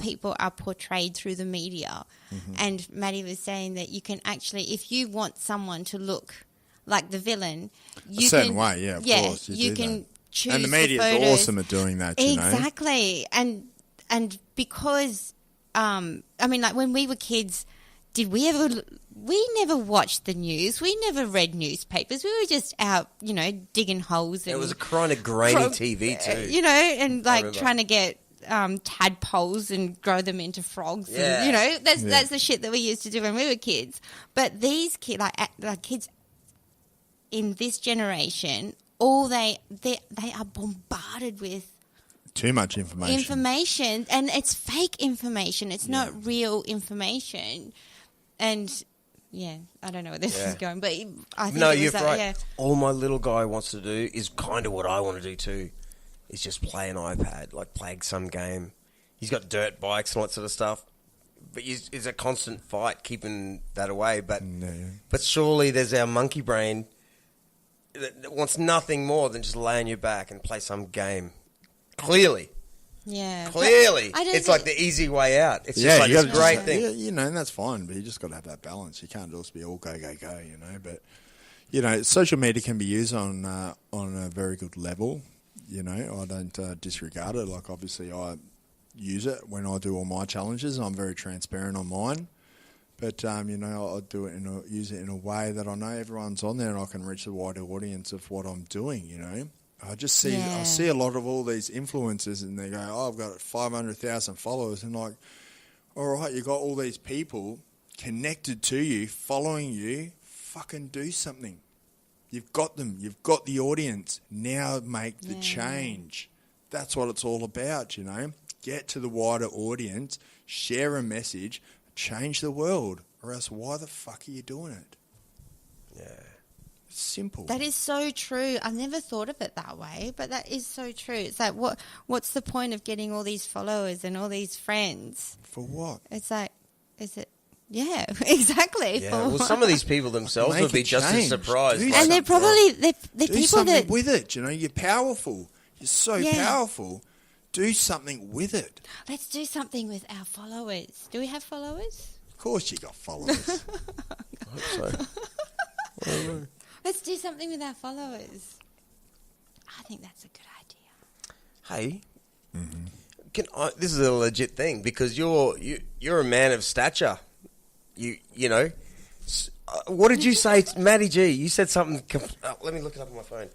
people are portrayed through the media. And Maddie was saying that you can actually, if you want someone to look like the villain, you a certain way, of course. You can choose and the media is awesome at doing that, you know. Exactly. And because, I mean, like when we were kids, we never watched the news. We never read newspapers. We were just out, you know, digging holes. It was a kind of grainy TV too. You know, and like trying to get tadpoles and grow them into frogs. Yeah. And, you know, that's the shit that we used to do when we were kids. But these kids, like kids in this generation, they are bombarded with too much information. And it's fake information. It's not real information. And yeah, I don't know where this is going, but I think you're right. Yeah. All my little guy wants to do is kind of what I want to do too. Is just play an iPad, like play some game. He's got dirt bikes and all that sort of stuff. But it's a constant fight keeping that away. But surely there's our monkey brain that wants nothing more than just lay on your back and play some game. Clearly. Yeah. Clearly. It's like the easy way out. It's just like this great thing. Yeah, you know, and that's fine, but you just got to have that balance. You can't just be all go, go, go, you know. But, you know, social media can be used on a very good level. You know, I don't disregard it. Like, obviously, I use it when I do all my challenges. I'm very transparent on mine. But, you know, I'll do it use it in a way that I know everyone's on there and I can reach the wider audience of what I'm doing, you know. I see a lot of all these influencers and they go, oh, I've got 500,000 followers. And like, all right, you got all these people connected to you, following you, fucking do something. You've got them. You've got the audience. Now make the change. That's what it's all about, you know. Get to the wider audience, share a message, change the world. Or else why the fuck are you doing it? Yeah. Simple. That is so true. I've never thought of it that way, but that is so true. It's like, what's the point of getting all these followers and all these friends? For what? It's like, is it? Yeah, exactly. Yeah. Well, some of these people themselves would be just as surprised. And they're probably they're people something with it. You know, you're powerful. You're so powerful. Do something with it. Let's do something with our followers. Do we have followers? Of course, you got followers. I hope so. Let's do something with our followers. I think that's a good idea. Hey, this is a legit thing because you're a man of stature. You know, what did you say, Mattg? You said something. Let me look it up on my phone.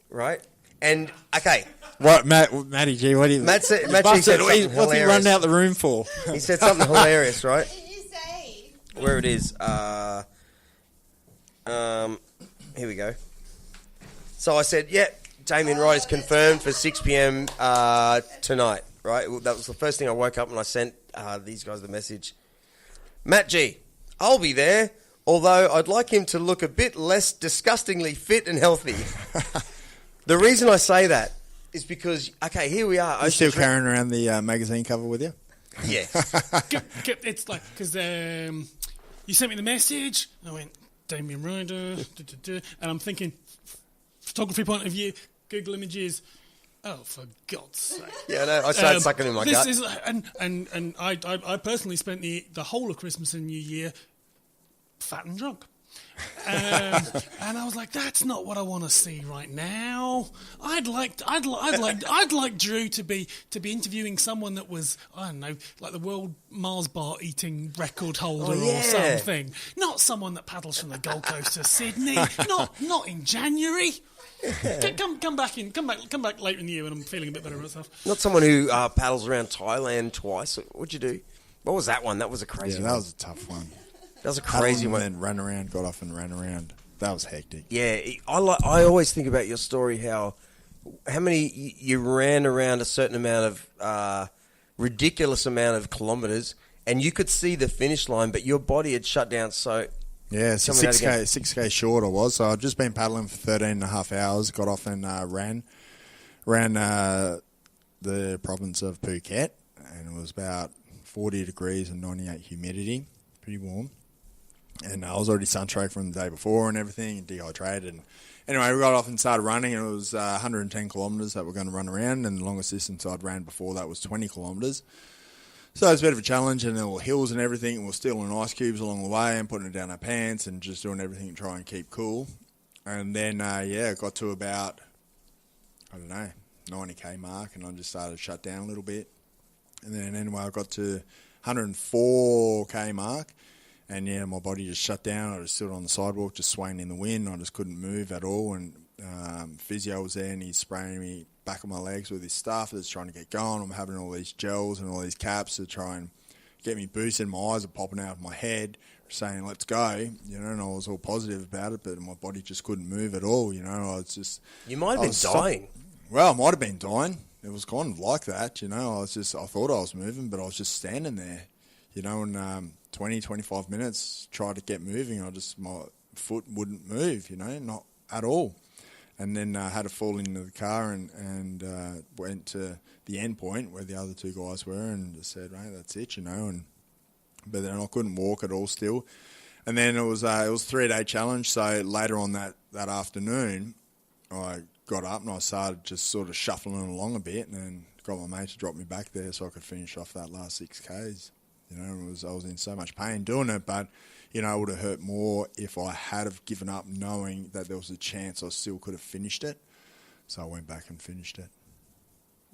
Right, and okay. What, Mattg? What do you? Matt said something hilarious. What's he running out the room for? He said something hilarious, right? What did you say? Where it is. Here we go. So I said, Damien Rider's confirmed for 6 p.m. Tonight, right? Well, that was the first thing I woke up and I sent these guys the message. Mattg, I'll be there, although I'd like him to look a bit less disgustingly fit and healthy. The reason I say that is because, okay, here we are. You still carrying around the magazine cover with you? Yeah. It's like, because you sent me the message, I went, Damien Rider, and I'm thinking, photography point of view, Google Images. Oh, for God's sake! Yeah, no, I started sucking in my gut. And I personally spent the whole of Christmas and New Year fat and drunk. And I was like, that's not what I want to see right now. I'd like Drew to be interviewing someone that was, I don't know, like the world Mars bar eating record holder or something. Not someone that paddles from the Gold Coast to Sydney. Not in January. Yeah. Come back later in the year when I'm feeling a bit better about myself. Not someone who paddles around Thailand twice. What'd you do? What was that one? That was a crazy one. That was a tough one. That was a crazy one. And ran around, got off and ran around. That was hectic. Yeah, I always think about your story, how many you ran around a certain amount of ridiculous amount of kilometres, and you could see the finish line, but your body had shut down. So yeah, so 6K short I was. So I'd just been paddling for 13 and a half hours. Got off and ran the province of Phuket, and it was about 40 degrees and 98 humidity, pretty warm. And I was already sun-stroked from the day before and everything, and dehydrated. And anyway, we got off and started running, and it was 110 kilometres that we're going to run around, and the longest distance I'd ran before that was 20 kilometres. So it's a bit of a challenge, and there were hills and everything, and we're stealing ice cubes along the way and putting it down our pants and just doing everything to try and keep cool. And then, it got to about, 90k mark, and I just started to shut down a little bit. And then anyway, I got to 104k mark, and my body just shut down. I just stood on the sidewalk, just swaying in the wind. I just couldn't move at all, and physio was there, and he's spraying me back on my legs with his stuff that's trying to get going. I'm having all these gels and all these caps to try and get me boosted. My eyes are popping out of my head, saying, let's go, and I was all positive about it, but my body just couldn't move at all, I was just... You might have been dying. Well, I might have been dying. It was kind of like that, I thought I was moving, but I was just standing there, and 20, 25 minutes, tried to get moving. My foot wouldn't move, not at all. And then I had to fall into the car and went to the end point where the other two guys were and just said, "Hey, that's it," but then I couldn't walk at all still. And then it was a 3-day challenge. So later on that afternoon, I got up and I started just sort of shuffling along a bit, and then got my mate to drop me back there so I could finish off that last 6 Ks. I was in so much pain doing it, but it would have hurt more if I had have given up knowing that there was a chance I still could have finished it. So I went back and finished it.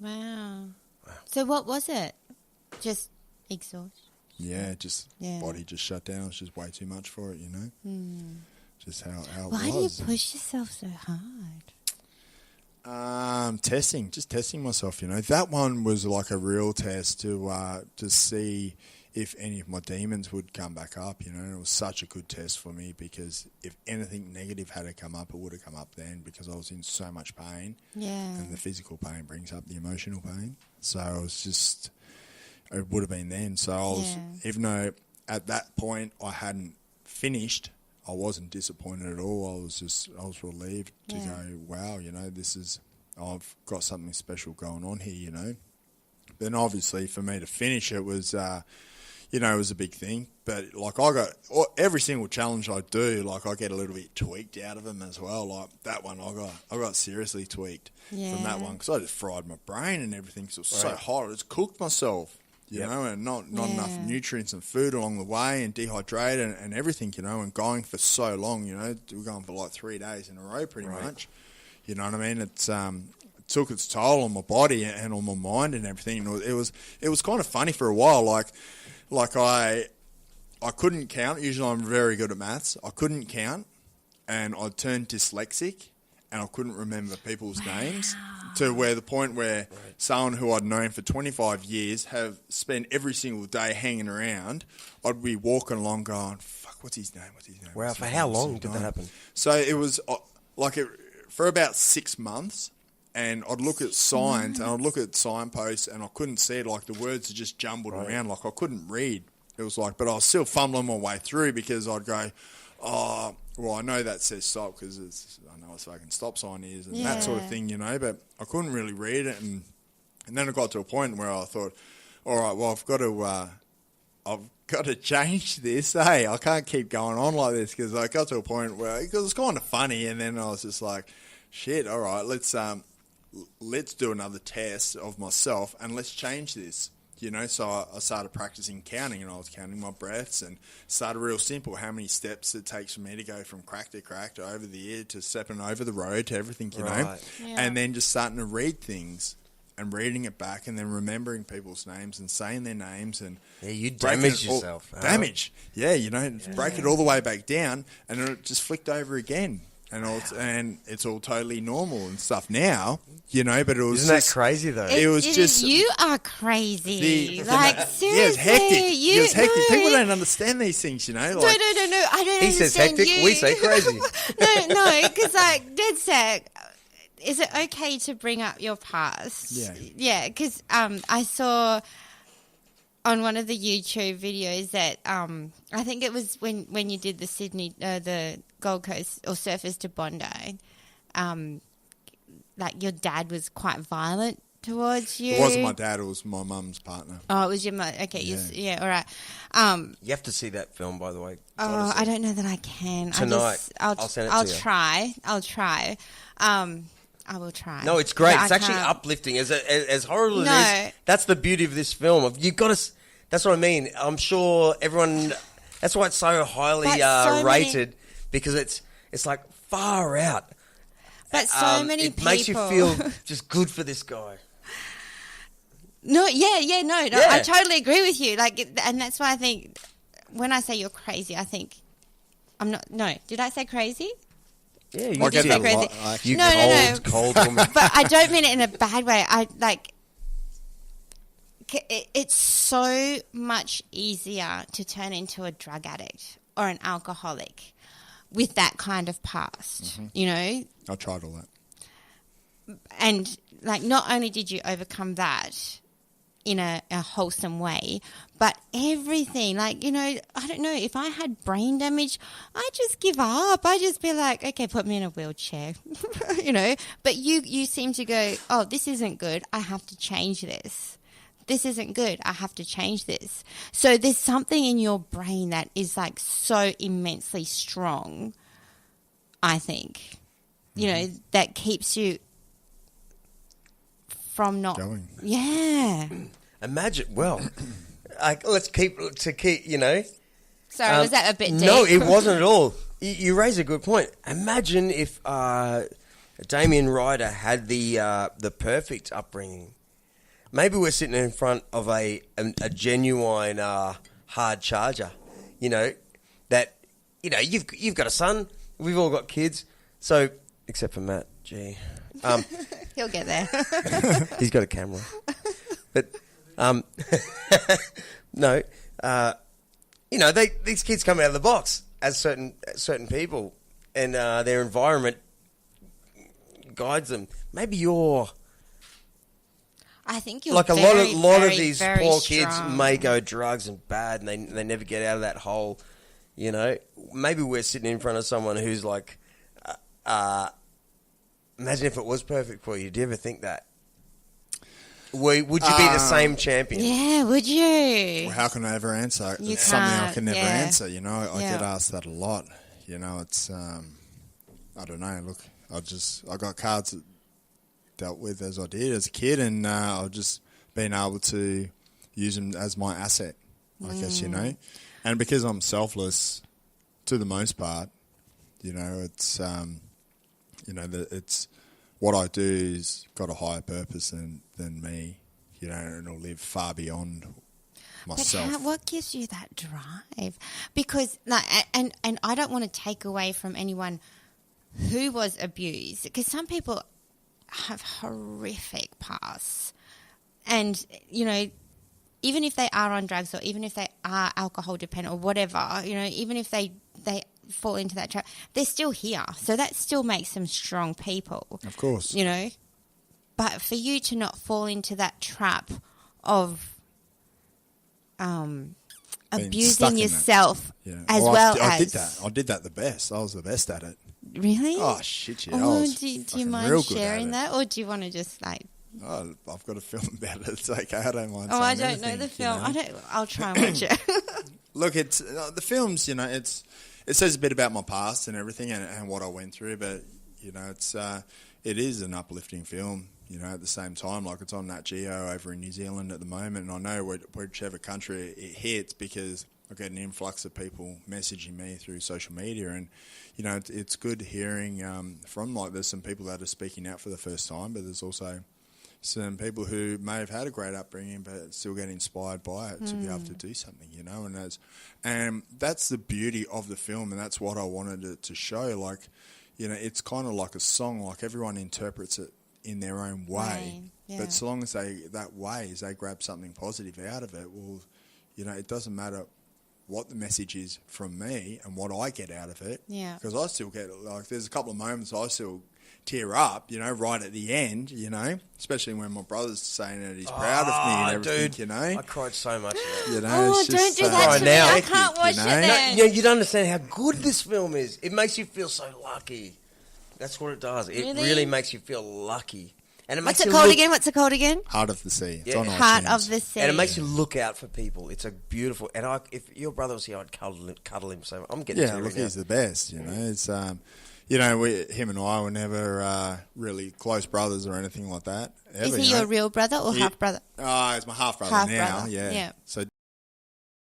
Wow. So what was it? Just exhaustion? Yeah, body just shut down. It's just way too much for it, Just how it was. Why do you push yourself so hard? Testing myself, That one was like a real test to see if any of my demons would come back up, It was such a good test for me because if anything negative had to come up, it would have come up then because I was in so much pain. Yeah. And the physical pain brings up the emotional pain. So it would have been then. So I was, even though at that point I hadn't finished, I wasn't disappointed at all. I was relieved to go, wow, I've got something special going on here, Then obviously for me to finish it was, it was a big thing. But every single challenge I do, I get a little bit tweaked out of them as well. Like that one, I got seriously tweaked from that one because I just fried my brain and everything. So it was so hot, I just cooked myself. And not enough nutrients and food along the way, and dehydrated and everything, and going for so long, we're going for like 3 days in a row pretty much. You know what I mean? It's it took its toll on my body and on my mind and everything. It was kind of funny for a while. Like I couldn't count. Usually I'm very good at maths. I couldn't count, and I turned dyslexic, and I couldn't remember people's names. To where the point where someone who I'd known for 25 years have spent every single day hanging around, I'd be walking along going, fuck, what's his name? Wow, for how long did that happen? So it was for about 6 months, and I'd look at signs and I'd look at signposts and I couldn't see it. Like the words are just jumbled around. Like I couldn't read. It was but I was still fumbling my way through because I'd go, oh, well, I know that says stop because I know what a fucking stop sign is and that sort of thing, but I couldn't really read it. And then it got to a point where I thought, all right, well, I've got to change this. Hey, I can't keep going on like this because I got to a point where it was kind of funny. And then I was just like, shit, all right, let's do another test of myself and let's change this. So I started practicing counting, and I was counting my breaths and started real simple, how many steps it takes for me to go from crack to crack to over the ear to stepping over the road to everything, know. Yeah. And then just starting to read things and reading it back and then remembering people's names and saying their names. And you damage yourself. Damage. Yeah, break it all the way back down, and then it just flicked over again. And it's all totally normal and stuff now, but it was Isn't that crazy, though? It was just... You are crazy. Seriously. Yeah, it's hectic. It was hectic. People don't understand these things, No, I don't understand He says hectic, we say crazy. No, because, dead set, is it okay to bring up your past? Yeah. Yeah, because I saw... on one of the YouTube videos that I think it was when you did the Gold Coast or Surfers to Bondi, your dad was quite violent towards you. It wasn't my dad, it was my mum's partner. Oh, it was your mum. Okay, yeah. All right. You have to see that film, by the way. Oh, I don't know that I can. Tonight, I'll send it to you. I'll try. I will try. No, it's great. It's actually uplifting. As horrible as it is, that's the beauty of this film. You've got to... That's what I mean. I'm sure everyone. That's why it's so highly rated because it's like far out. But so many it people makes you feel just good for this guy. No, I totally agree with you. Like, and that's why I think when I say you're crazy, I think I'm not. No, did I say crazy? Yeah, you did did. say crazy. You No. cold woman. But I don't mean it in a bad way. I like. It's so much easier to turn into a drug addict or an alcoholic with that kind of past, you know. I tried all that. And, like, not only did you overcome that in a wholesome way, but everything, like, you know, I don't know, if I had brain damage, I'd just give up. I'd just be like, okay, put me in a wheelchair, you know. But you seem to go, oh, this isn't good. I have to change this. This isn't good. I have to change this. So there's something in your brain that is like so immensely strong, I think, you know, that keeps you from not going. Yeah. Imagine, let's keep, you know. Sorry, was that a bit deep? No, it wasn't at all. You raise a good point. Imagine if Damien Rider had the perfect upbringing. Maybe we're sitting in front of a genuine hard charger, you know, that, you know, you've got a son, we've all got kids, so, except for Matt G. He'll get there. He's got a camera. But, no, you know, these kids come out of the box as certain people, and their environment guides them. Maybe you're... I think you're like a lot of these poor kids strong. may go drugs and bad, and they never get out of that hole. You know, maybe we're sitting in front of someone who's like, imagine if it was perfect for you. Do you ever think that? Would you be the same champion? Yeah, would you? Well, how can I ever answer? You It's something I can't, can never yeah. answer. You know, I get asked that a lot. You know, it's I don't know. Look, I got cards that dealt with as I did as a kid, and I've just been able to use them as my asset, I guess, you know. And because I'm selfless to the most part, you know, it's you know, it's what I do is got a higher purpose than me, you know, and it'll live far beyond myself. But what gives you that drive? Because, like, and I don't want to take away from anyone who was abused, because some people have horrific pasts, and, you know, even if they are on drugs or even if they are alcohol dependent or whatever, you know, even if they fall into that trap, they're still here. So that still makes them strong people. Of course. You know, but for you to not fall into that trap of abusing yourself as well as... I did that the best. I was the best at it. Really? Oh, shit, yeah. Oh, do you mind sharing that? Or do you want to just, like... Oh, I've got a film about it. It's okay. I don't mind. Oh, I saying don't know anything, the film. You know? I'll try and watch it. Look, it's the films. You know, it says a bit about my past and everything, and what I went through. But you know, it is an uplifting film. You know, at the same time, like it's on Nat Geo over in New Zealand at the moment, and I know whichever country it hits, because I get an influx of people messaging me through social media, and you know, it's good hearing from, like, there's some people that are speaking out for the first time, but there's also some people who may have had a great upbringing but still get inspired by it to be able to do something, you know, and that's the beauty of the film, and that's what I wanted it to show. Like, you know, it's kind of like a song, like everyone interprets it in their own way, but so long as they grab something positive out of it, well, you know, it doesn't matter what the message is from me and what I get out of it, because I still get, like, there's a couple of moments I still tear up, you know, right at the end, you know, especially when my brother's saying that he's proud of me and everything, dude, you know. I cried so much. You know, it's just, don't do that to me. now. I can't watch it then. You don't understand how good this film is. It makes you feel so lucky. That's what it does. It really makes you feel lucky. And it makes What's it called again? Heart of the Sea. It's Yeah. on Heart iTunes. of the Sea. And it makes you look out for people. It's a beautiful... And if your brother was here, I'd cuddle him so much. I'm getting Yeah, look, he's the best, you know. It's, you know, him and I were never really close brothers or anything like that. Ever, Is he your real brother or half brother? He's my half brother Half now, brother, yeah. yeah. So